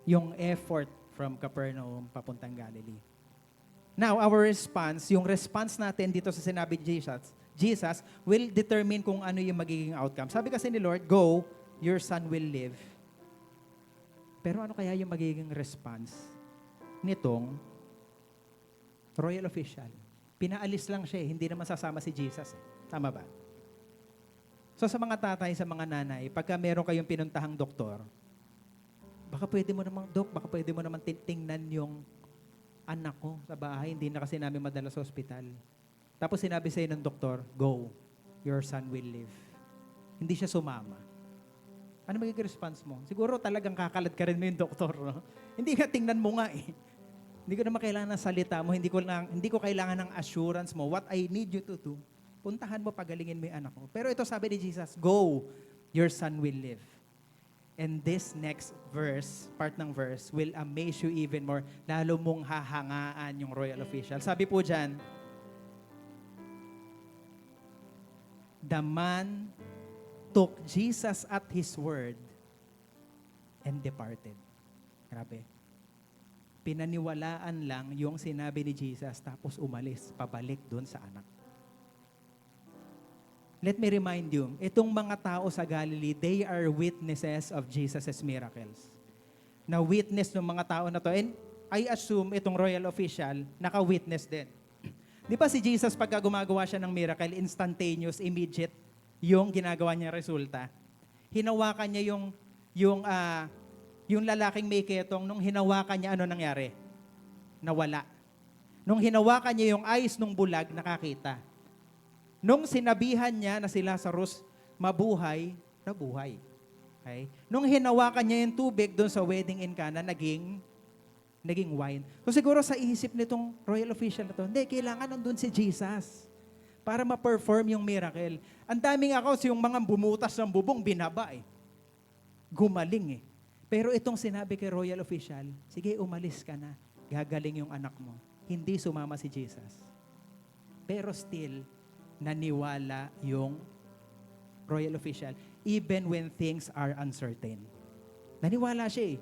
yung effort from Capernaum papuntang Galilee. Now, our response, yung response natin dito sa sinabi ni Jesus will determine kung ano yung magiging outcome. Sabi kasi ni Lord, go, your son will live. Pero ano kaya yung magiging response nitong Royal official. Pinaalis lang siya hindi naman sasama si Jesus. Tama ba? So sa mga tatay, sa mga nanay, pagka meron kayong pinuntahang doktor, baka pwede mo naman tingnan yung anak ko sa bahay, hindi na kasi namin madala sa ospital. Tapos sinabi sa'yo ng doktor, go, your son will live. Hindi siya sumama. Ano magiging response mo? Siguro talagang kakalad ka rin mo yung doktor, no? Hindi ka tingnan mo nga eh. Hindi ko naman kailangan ng salita mo, hindi ko kailangan ng assurance mo. What I need you to do, puntahan mo, pagalingin mo yung anak mo. Pero ito sabi ni Jesus, go, your son will live. And this next verse, part ng verse, will amaze you even more. Lalo mong hahangaan yung royal official. Sabi po dyan, the man took Jesus at his word and departed. Grabe. Pinaniwalaan lang yung sinabi ni Jesus tapos umalis, pabalik doon sa anak. Let me remind you, itong mga tao sa Galilee, they are witnesses of Jesus' miracles. Na witness ng mga tao na to, and I assume itong royal official, naka-witness din. Di ba si Jesus pagka gumagawa siya ng miracle, instantaneous, immediate, yung ginagawa niya resulta. Hinawakan niya yung lalaking may ketong, nung hinawakan niya, ano nangyari? Nawala. Nung hinawakan niya yung eyes ng bulag, nakakita. Nung sinabihan niya na si Lazarus mabuhay, nabuhay. Okay? Nung hinawakan niya yung tubig doon sa wedding in Cana, naging wine. So siguro sa isip nitong royal official na to, hindi, kailangan nandun si Jesus para ma-perform yung miracle. Ang daming accounts, yung mga bumutas ng bubong, binaba eh. Gumaling eh. Pero itong sinabi kay royal official, sige, umalis ka na. Gagaling yung anak mo. Hindi sumama si Jesus. Pero still, naniwala yung royal official even when things are uncertain. Naniwala siya eh.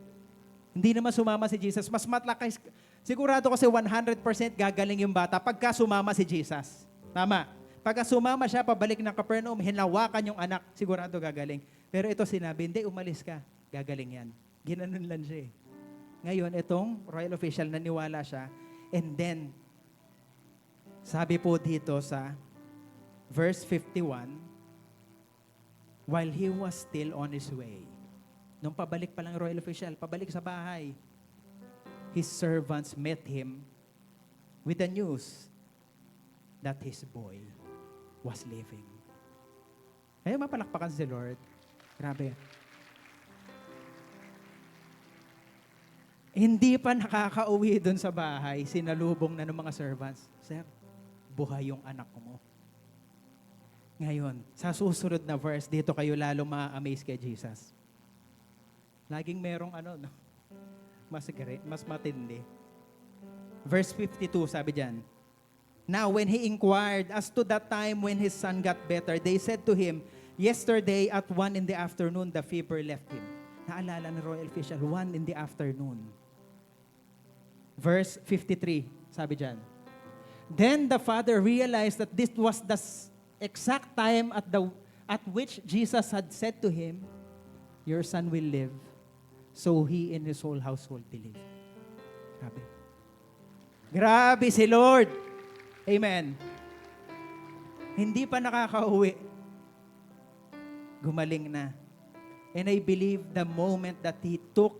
Hindi naman sumama si Jesus. Mas matlakas, sigurado kasi 100% gagaling yung bata pagka sumama si Jesus. Tama. Pagka sumama siya, pabalik ng Capernaum, hinawakan yung anak, sigurado gagaling. Pero ito sinabi, hindi, umalis ka. Gagaling yan. Ginanon lang siya eh. Ngayon, itong royal official, naniwala siya. And then, sabi po dito sa verse 51, while he was still on his way, nung pabalik pa lang royal official, pabalik sa bahay, his servants met him with the news that his boy was living. Kaya mapalakpakan si Lord. Grabe. Hindi pa nakakauwi dun sa bahay, sinalubong na ng mga servants, Sir, buhay yung anak mo. Ngayon, sa susunod na verse, dito kayo lalo ma-amaze kay Jesus. Laging merong mas matindi. Verse 52, sabi diyan, now when he inquired as to that time when his son got better, they said to him, yesterday at 1 in the afternoon, the fever left him. Naalala ng royal official, 1 in the afternoon. Verse 53, sabi diyan, then the father realized that this was the exact time at which Jesus had said to him, your son will live. So he and his whole household believed. Grabe. Grabe si Lord. Amen. Hindi pa nakakauwi. Gumaling na. And I believe the moment that he took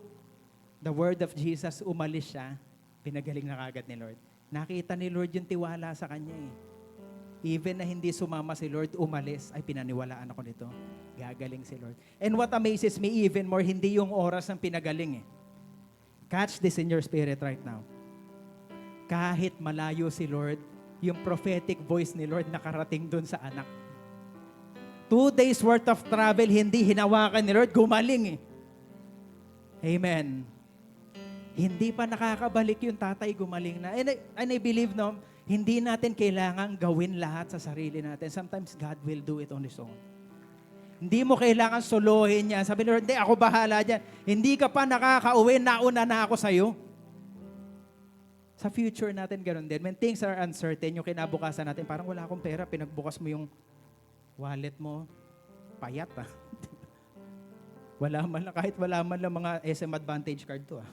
the word of Jesus, umalis siya, pinagaling na kagad ni Lord. Nakita ni Lord yung tiwala sa kanya eh. Even na hindi sumama si Lord, umalis, ay pinaniwalaan ako nito. Gagaling si Lord. And what amazes me even more, hindi yung oras ng pinagaling eh. Catch this in your spirit right now. Kahit malayo si Lord, yung prophetic voice ni Lord nakarating dun sa anak. 2 days worth of travel, hindi hinawakan ni Lord, gumaling eh. Amen. Hindi pa nakakabalik yung tatay, gumaling na. And I believe, no, hindi natin kailangan gawin lahat sa sarili natin. Sometimes God will do it on His own. Hindi mo kailangan solohin yan. Sabi ni Lord, hindi, ako bahala dyan. Hindi ka pa nakakauwi, nauna na ako sa'yo. Sa future natin, ganoon din. When things are uncertain, yung kinabukasan natin, parang wala akong pera, pinagbukas mo yung wallet mo, payat ah. Kahit wala man lang mga SM Advantage card to ah.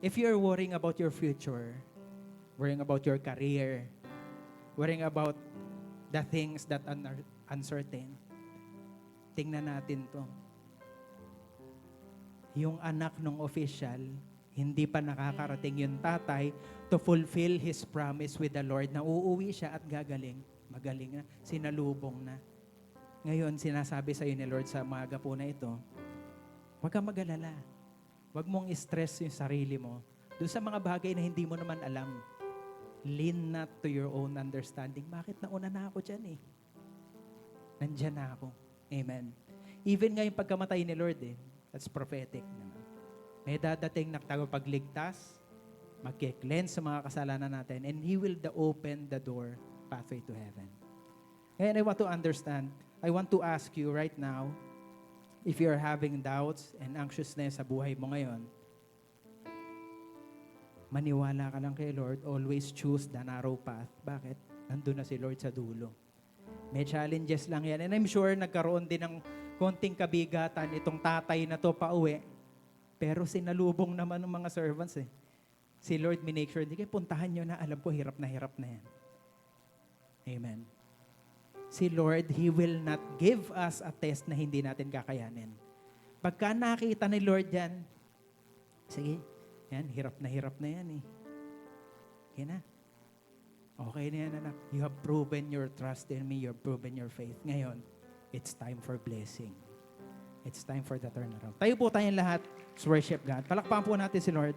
If you're worrying about your future, worrying about your career, worrying about the things that are uncertain, tingnan natin to. Yung anak ng official, hindi pa nakakarating yung tatay to fulfill his promise with the Lord na uuwi siya at gagaling. Magaling na, sinalubong na. Ngayon, sinasabi sa iyo ni Lord sa mga gapo na ito, huwag kang mag-alala. Huwag mong stress yung sarili mo. Doon sa mga bagay na hindi mo naman alam. Lean not to your own understanding. Bakit nauna na ako dyan eh? Nandyan na ako. Amen. Even nga yung pagkamatay ni Lord that's prophetic naman. May dadating na tagapagligtas, mag-cleanse sa mga kasalanan natin, and He will open the door, pathway to heaven. And I want to understand, I want to ask you right now, if you're having doubts and anxiousness sa buhay mo ngayon, maniwala ka lang kay Lord, always choose the narrow path. Bakit? Nandun na si Lord sa dulo. May challenges lang yan. And I'm sure nagkaroon din ng konting kabigatan itong tatay na to pauwi. Pero sinalubong naman ng mga servants Si Lord, minake sure, hindi kayo puntahan nyo na, alam ko, hirap na yan. Amen. Si Lord, He will not give us a test na hindi natin kakayanin. Pagka nakita ni Lord yan, sige, yan, hirap na yan Okay na. Okay na yan, anak. You have proven your trust in me. You have proven your faith. Ngayon, it's time for blessing. It's time for the turnaround. Tayo po tayong lahat. Let's worship God. Palakpakan po natin si Lord.